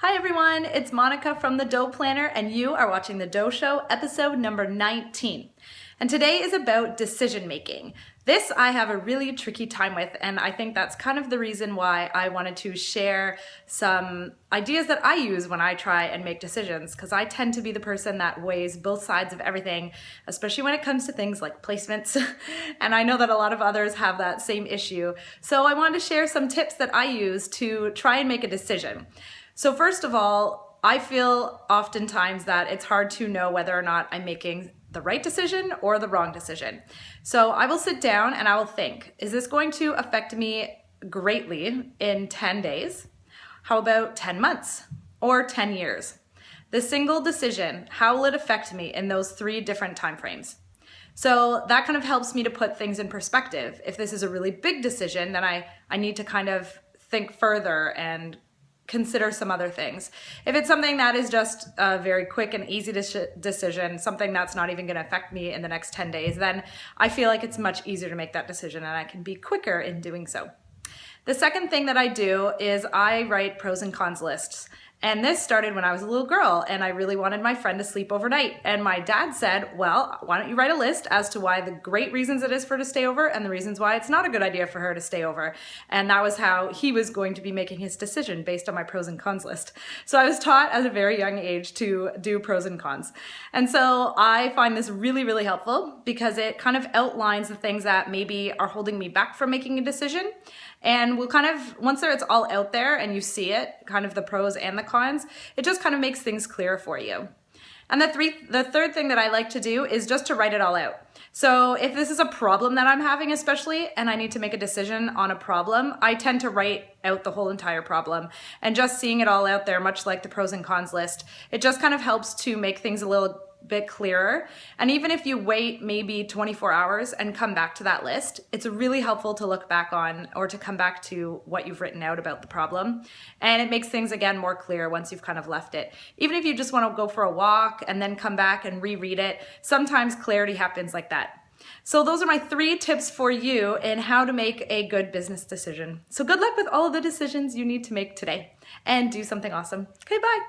Hi everyone, it's Monica from The Dough Planner and you are watching The Dough Show, episode number 19. And today is about decision making. This I have a really tricky time with, and I think that's kind of the reason why I wanted to share some ideas that I use when I try and make decisions, because I tend to be the person that weighs both sides of everything, especially when it comes to things like placements. And I know that a lot of others have that same issue. So I wanted to share some tips that I use to try and make a decision. So first of all, I feel oftentimes that it's hard to know whether or not I'm making the right decision or the wrong decision. So I will sit down and I will think, is this going to affect me greatly in 10 days? How about 10 months or 10 years? The single decision, how will it affect me in those 3 different time frames? So that kind of helps me to put things in perspective. If this is a really big decision, then I need to kind of think further and consider some other things. If it's something that is just a very quick and easy decision, something that's not even going to affect me in the next 10 days, then I feel like it's much easier to make that decision and I can be quicker in doing so. The second thing that I do is I write pros and cons lists. And this started when I was a little girl and I really wanted my friend to sleep overnight. And my dad said, well, why don't you write a list as to why the great reasons it is for her to stay over and the reasons why it's not a good idea for her to stay over. And that was how he was going to be making his decision based on my pros and cons list. So I was taught at a very young age to do pros and cons. And so I find this really, really helpful because it kind of outlines the things that maybe are holding me back from making a decision. And we'll kind of, once it's all out there and you see it, kind of the pros and the cons, it just kind of makes things clear for you. And the third thing that I like to do is just to write it all out. So if this is a problem that I'm having especially, and I need to make a decision on a problem, I tend to write out the whole entire problem. And just seeing it all out there, much like the pros and cons list, it just kind of helps to make things a little bit clearer. And even if you wait maybe 24 hours and come back to that list, it's really helpful to look back on or to come back to what you've written out about the problem. And it makes things again more clear once you've kind of left it. Even if you just want to go for a walk and then come back and reread it, sometimes clarity happens like that. So those are my 3 tips for you in how to make a good business decision. So good luck with all of the decisions you need to make today and do something awesome. Okay, bye.